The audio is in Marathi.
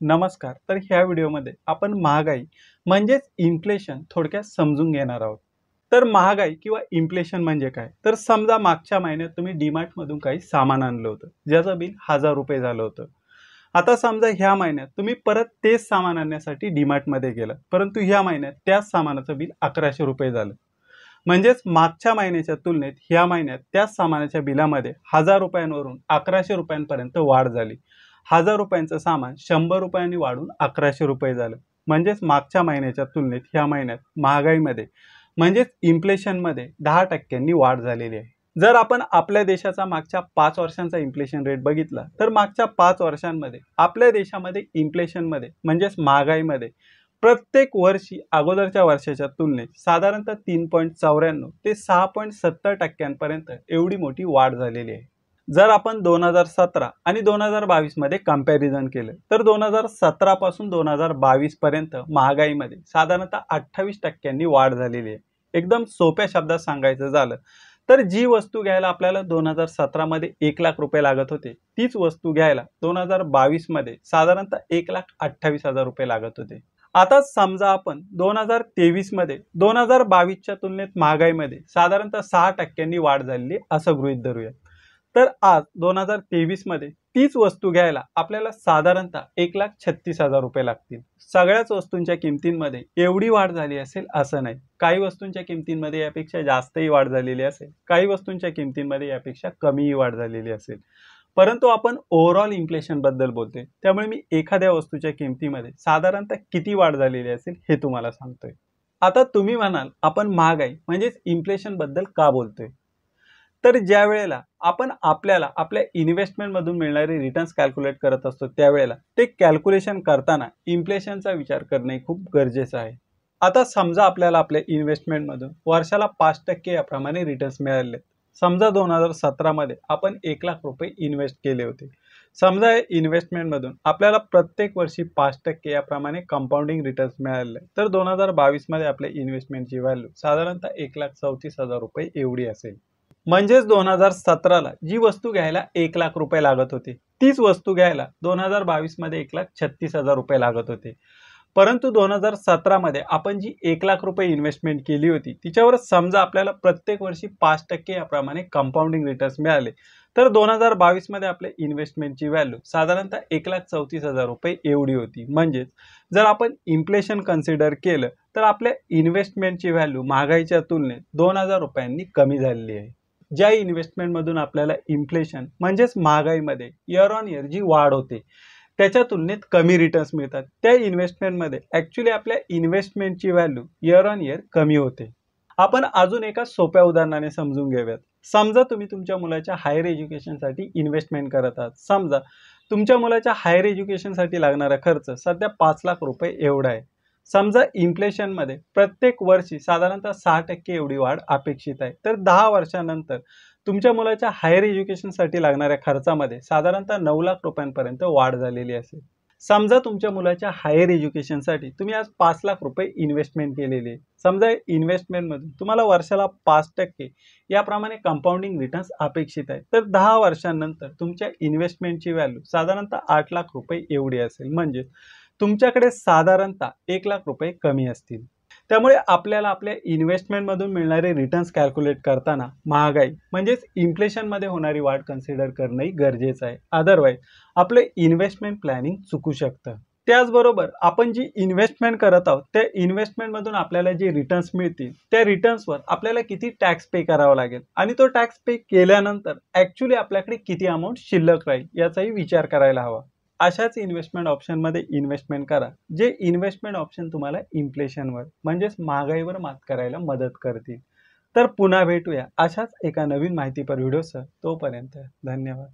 नमस्कार. तर ह्या व्हिडिओमध्ये आपण महागाई म्हणजेच इन्फ्लेशन थोडक्यात समजून घेणार आहोत. तर महागाई किंवा इन्फ्लेशन म्हणजे काय? तर समजा मागच्या महिन्यात तुम्ही डीमार्टमधून काही सामान आणलं होतं, ज्याचं बिल ₹1000 झालं होतं. आता समजा ह्या महिन्यात तुम्ही परत तेच सामान आणण्यासाठी डीमार्टमध्ये गेलात, परंतु ह्या महिन्यात त्याच सामानाचं बिल ₹1100 झालं. म्हणजेच मागच्या महिन्याच्या तुलनेत ह्या महिन्यात त्याच सामानाच्या बिलामध्ये ₹1000वरून ₹1100पर्यंत वाढ झाली. ₹1000चं सामान ₹100 वाढून ₹1100 झालं. म्हणजेच मागच्या महिन्याच्या तुलनेत ह्या महिन्यात महागाईमध्ये म्हणजेच इन्फ्लेशनमध्ये 10% वाढ झालेली आहे. जर आपण आपल्या देशाचा मागच्या 5 वर्षांचा इन्फ्लेशन रेट बघितला तर मागच्या 5 वर्षांमध्ये आपल्या देशामध्ये इन्फ्लेशनमध्ये म्हणजेच महागाईमध्ये प्रत्येक वर्षी अगोदरच्या वर्षाच्या तुलनेत साधारणतः 3.94 ते 6.70% एवढी मोठी वाढ झालेली आहे. जर आपण 2017 आणि 2022 मध्ये कंपॅरिझन केलं तर 2017 पासून 2022 पर्यंत महागाईमध्ये साधारणतः 28% वाढ झालेली आहे. एकदम सोप्या शब्दात सांगायचं झालं तर जी वस्तू घ्यायला आपल्याला 2017 मध्ये ₹1,00,000 लागत होते, तीच वस्तू घ्यायला 2022 मध्ये साधारणतः ₹1,28,000 लागत होते. आता समजा आपण 2023 मध्ये 2022च्या तुलनेत महागाईमध्ये साधारणतः 6% वाढ झालेली असं गृहीत धरूया. तर आज 2023 मध्ये तीच वस्तू घ्यायला आपल्याला साधारणतः ₹1,36,000 लागतील. सगळ्याच वस्तूंच्या किमतींमध्ये एवढी वाढ झाली असेल असं नाही. काही वस्तूंच्या किमतींमध्ये यापेक्षा जास्तही वाढ झालेली असेल, काही वस्तूंच्या किमतींमध्ये यापेक्षा कमीही वाढ झालेली असेल. परंतु आपण ओव्हरऑल इन्फ्लेशन बद्दल बोलतोय, त्यामुळे मी एखाद्या वस्तूच्या किमतीमध्ये साधारणतः किती वाढ झालेली असेल हे तुम्हाला सांगतोय. आता तुम्ही म्हणाल आपण महागाई म्हणजेच इन्फ्लेशन बद्दल का बोलतोय? तर ज्या वेळेला आपण आपल्याला आपल्या इन्व्हेस्टमेंटमधून मिळणारे रिटर्न्स कॅल्क्युलेट करत असतो त्यावेळेला ते कॅल्क्युलेशन करताना इन्फ्लेशनचा विचार करणे खूप गरजेचं आहे. आता समजा आपल्याला आपल्या इन्व्हेस्टमेंटमधून वर्षाला 5% याप्रमाणे रिटर्न्स मिळाले. समजा 2017 मध्ये आपण ₹1,00,000 इन्व्हेस्ट केले होते. समजा या इन्व्हेस्टमेंटमधून आपल्याला प्रत्येक वर्षी 5% याप्रमाणे कंपाऊंडिंग रिटर्न्स मिळाले. तर 2022 मध्ये आपल्या इन्व्हेस्टमेंटची व्हॅल्यू साधारणतः ₹1,34,000 एवढी असेल. म्हणजेच 2017ला जी वस्तू घ्यायला ₹1,00,000 लागत होते, तीच वस्तू घ्यायला 2022 मध्ये ₹1,36,000 लागत होते. परंतु 2017 मध्ये आपण जी ₹1,00,000 इन्व्हेस्टमेंट केली होती तिच्यावर समजा आपल्याला प्रत्येक वर्षी 5% याप्रमाणे कंपाऊंडिंग रिटर्न्स मिळाले. तर 2022 मध्ये आपल्या इन्व्हेस्टमेंटची व्हॅल्यू साधारणतः ₹1,34,000 एवढी होती. म्हणजेच जर आपण इन्फ्लेशन कन्सिडर केलं तर आपल्या इन्व्हेस्टमेंटची व्हॅल्यू महागाईच्या तुलनेत ₹2,000 कमी झालेली आहे. ज्या इन्व्हेस्टमेंटमधून आपल्याला इन्फ्लेशन म्हणजेच महागाईमध्ये इयर ऑन इयर जी वाढ होते त्याच्या तुलनेत कमी रिटर्न्स मिळतात, त्या इन्व्हेस्टमेंटमध्ये ॲक्च्युली आपल्या इन्व्हेस्टमेंटची व्हॅल्यू इयर ऑन इयर कमी होते. आपण अजून एका सोप्या उदाहरणाने समजून घेऊयात. समजा तुम्ही तुमच्या मुलाच्या हायर एज्युकेशनसाठी इन्व्हेस्टमेंट करत आहात. समजा तुमच्या मुलाच्या हायर एज्युकेशनसाठी लागणारा खर्च सध्या ₹5,00,000 एवढा आहे. समजा इन्फ्लेशनमध्ये प्रत्येक वर्षी साधारणतः 6% एवढी वाढ अपेक्षित आहे. तर 10 वर्षानंतर तुमच्या मुलाच्या हायर एज्युकेशनसाठी लागणाऱ्या खर्चामध्ये साधारणतः ₹9,00,000पर्यंत वाढ झालेली असेल. समजा तुमच्या मुलाच्या हायर एज्युकेशनसाठी तुम्ही आज ₹5,00,000 इन्व्हेस्टमेंट केलेली आहे. समजा इन्व्हेस्टमेंटमधून तुम्हाला वर्षाला 5% याप्रमाणे कंपाऊंडिंग रिटर्न्स अपेक्षित आहे. तर 10 वर्षांनंतर तुमच्या इन्व्हेस्टमेंटची व्हॅल्यू साधारणतः ₹8,00,000 एवढी असेल. म्हणजे तुमच्याकडे साधारणतः ₹1,00,000 कमी असतील. त्यामुळे आपल्याला आपल्या इन्व्हेस्टमेंटमधून मिळणारे रिटर्न्स कॅल्क्युलेट करताना महागाई म्हणजेच इन्फ्लेशनमध्ये होणारी वाढ कन्सिडर करणंही गरजेचं आहे. अदरवाईज आपलं इन्व्हेस्टमेंट प्लॅनिंग चुकू शकतं. त्याचबरोबर आपण जी इन्व्हेस्टमेंट करत आहोत त्या इन्व्हेस्टमेंटमधून आपल्याला जे रिटर्न्स मिळतील त्या रिटर्न्सवर आपल्याला किती टॅक्स पे करावा लागेल आणि तो टॅक्स पे केल्यानंतर ॲक्च्युली आपल्याकडे किती अमाऊंट शिल्लक राहील याचाही विचार करायला हवा. अशाच इन्व्हेस्टमेंट ऑप्शनमध्ये इन्व्हेस्टमेंट करा जे इन्व्हेस्टमेंट ऑप्शन तुम्हाला इन्फ्लेशनवर म्हणजेच महागाईवर मात करायला मदत करतील. तर पुन्हा भेटूया अशाच एका नवीन माहितीपर व्हिडिओसह. तोपर्यंत धन्यवाद.